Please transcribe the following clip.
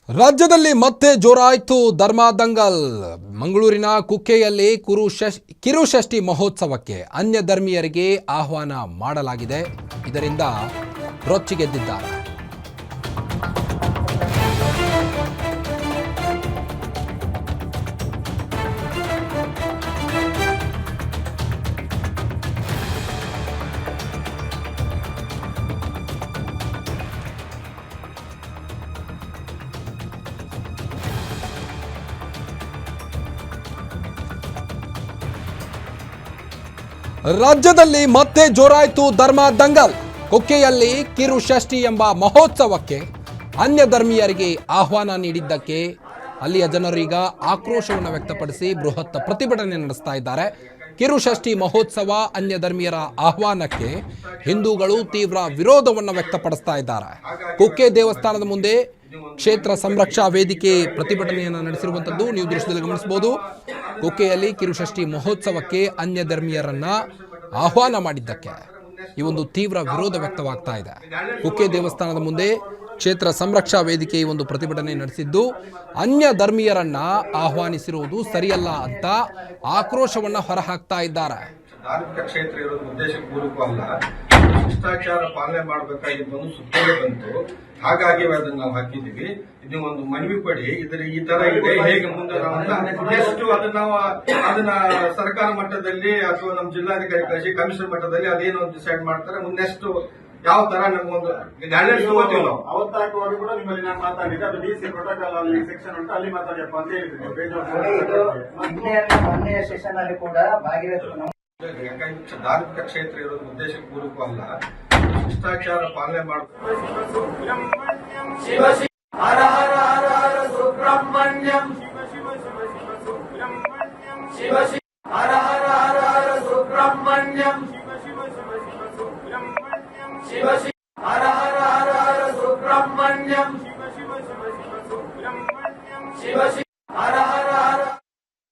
ರಾಜ್ಯದಲ್ಲಿ ಮತ್ತೆ ಜೋರಾಯಿತು ಧರ್ಮದಂಗಲ್. ಮಂಗಳೂರಿನ ಕುಕ್ಕೆಯಲ್ಲಿ ಕಿರುಷಷ್ಠಿ ಮಹೋತ್ಸವಕ್ಕೆ ಅನ್ಯ ಧರ್ಮೀಯರಿಗೆ ಆಹ್ವಾನ ಮಾಡಲಾಗಿದೆ. ಇದರಿಂದ ರೊಚ್ಚಿಗೆದ್ದಿದ್ದಾರೆ. ರಾಜ್ಯದಲ್ಲಿ ಮತ್ತೆ ಜೋರಾಯಿತು ಧರ್ಮದಂಗಲ್. ಕುಕ್ಕೆಯಲ್ಲಿ ಕಿರುಷಷ್ಠಿ ಎಂಬ ಮಹೋತ್ಸವಕ್ಕೆ ಅನ್ಯ ಧರ್ಮೀಯರಿಗೆ ಆಹ್ವಾನ ನೀಡಿದ್ದಕ್ಕೆ ಅಲ್ಲಿಯ ಜನರೀಗ ಆಕ್ರೋಶವನ್ನು ವ್ಯಕ್ತಪಡಿಸಿ ಬೃಹತ್ ಪ್ರತಿಭಟನೆ ನಡೆಸ್ತಾ ಇದ್ದಾರೆ. ಕಿರುಷಷ್ಠಿ ಮಹೋತ್ಸವ ಅನ್ಯ ಧರ್ಮೀಯರ ಆಹ್ವಾನಕ್ಕೆ ಹಿಂದೂಗಳು ತೀವ್ರ ವಿರೋಧವನ್ನು ವ್ಯಕ್ತಪಡಿಸ್ತಾ ಇದ್ದಾರೆ. ಕುಕ್ಕೆ ದೇವಸ್ಥಾನದ ಮುಂದೆ ಕ್ಷೇತ್ರ ಸಂರಕ್ಷಾ ವೇದಿಕೆ ಪ್ರತಿಭಟನೆಯನ್ನು ನಡೆಸಿರುವಂಥದ್ದು ನೀವು ದೃಶ್ಯದಲ್ಲಿ ಗಮನಿಸಬಹುದು. ಕುಕ್ಕೆಯಲ್ಲಿ ಕಿರುಷಷ್ಠಿ ಮಹೋತ್ಸವಕ್ಕೆ ಅನ್ಯ ಧರ್ಮೀಯರನ್ನ ಆಹ್ವಾನ ಮಾಡಿದ್ದಕ್ಕೆ ಈ ಒಂದು ತೀವ್ರ ವಿರೋಧ ವ್ಯಕ್ತವಾಗ್ತಾ ಇದೆ. ಕುಕ್ಕೆ ದೇವಸ್ಥಾನದ ಮುಂದೆ ಕ್ಷೇತ್ರ ಸಂರಕ್ಷಾ ವೇದಿಕೆ ಈ ಒಂದು ಪ್ರತಿಭಟನೆ ನಡೆಸಿದ್ದು ಅನ್ಯ ಧರ್ಮೀಯರನ್ನ ಆಹ್ವಾನಿಸಿರುವುದು ಸರಿಯಲ್ಲ ಅಂತ ಆಕ್ರೋಶವನ್ನ ಹೊರಹಾಕ್ತಾ ಇದ್ದಾರೆ. ಧಾರ್ಮಿಕ ಕ್ಷೇತ್ರ ಇರೋದು ಉದ್ದೇಶಪೂರ್ವಕವಲ್ಲ, ಶಿಷ್ಟಾಚಾರ ಪಾಲನೆ ಮಾಡಬೇಕಾಗಿದ್ದು ಒಂದು ಸುತ್ತೋಲೆ ಬಂತು. ಹಾಗಾಗಿ ಅದನ್ನ ನಾವು ಹಾಕಿದ್ದೀವಿ. ಇದು ಒಂದು ಮನವಿ ಕೊಡಿ, ಈ ತರ ಇದೆ, ಹೇಗೆ ಮುಂದೆ ನಾವು ಎಷ್ಟು ಅದನ್ನ ಸರ್ಕಾರ ಮಟ್ಟದಲ್ಲಿ ಅಥವಾ ನಮ್ಮ ಜಿಲ್ಲಾಧಿಕಾರಿ ಕಳಿಸಿ ಕಮಿಷನರ್ ಮಟ್ಟದಲ್ಲಿ ಅದೇನೋ ಡಿಸೈಡ್ ಮಾಡ್ತಾರೆ. ಮುಂದೆಷ್ಟು ಯಾವ ತರ ನಮಗೊಂದು ಗೈಡೆನ್ಸ್ ತಗೋತೀವಿ ನಾವು. ಅವತ್ತಾಗುವಾಗ ಕೂಡ ನಿಮ್ಮಲ್ಲಿ ನಾನು ಮಾತಾಡಿದ್ದೆ, ಅದು ಡಿಸಿ ಪ್ರೋಟೋಕಾಲ್ ಅಲ್ಲಿ ಸೆಕ್ಷನ್ ಉಂಟು, ಅಲ್ಲಿ ಮಾತಾಡಿಯಪ್ಪ ಅಂತ ಹೇಳಿದ್ವಿ. ಮೊನ್ನೆಯ ಸೆಷನ್ ಅಲ್ಲಿ ಕೂಡ ಭಾಗೀರಥಿ ಧಾರ್ಮಿಕ ಕ್ಷೇತ್ರ ಇರೋದು ಉದ್ದೇಶಪೂರ್ವಕವಲ್ಲ, ಶಿಷ್ಟಾಚಾರ ಪಾಲನೆ ಮಾಡಬೇಕು. ಹರ ಹರ ಹರ ಹರ ಸುಬ್ರಹ್ಮಣ್ಯಂ ಶಿವ ಶಿವ ಹರ ಹರ ಹರ ಹರ ಸುಬ್ರಹ್ಮಣ್ಯಂ ಶಿವ ಶಿವ ಹರ ಹರ ಹರ ಹರ ಸುಬ್ರಹ್ಮಣ್ಯಂ ಶಿವ ಶಿವ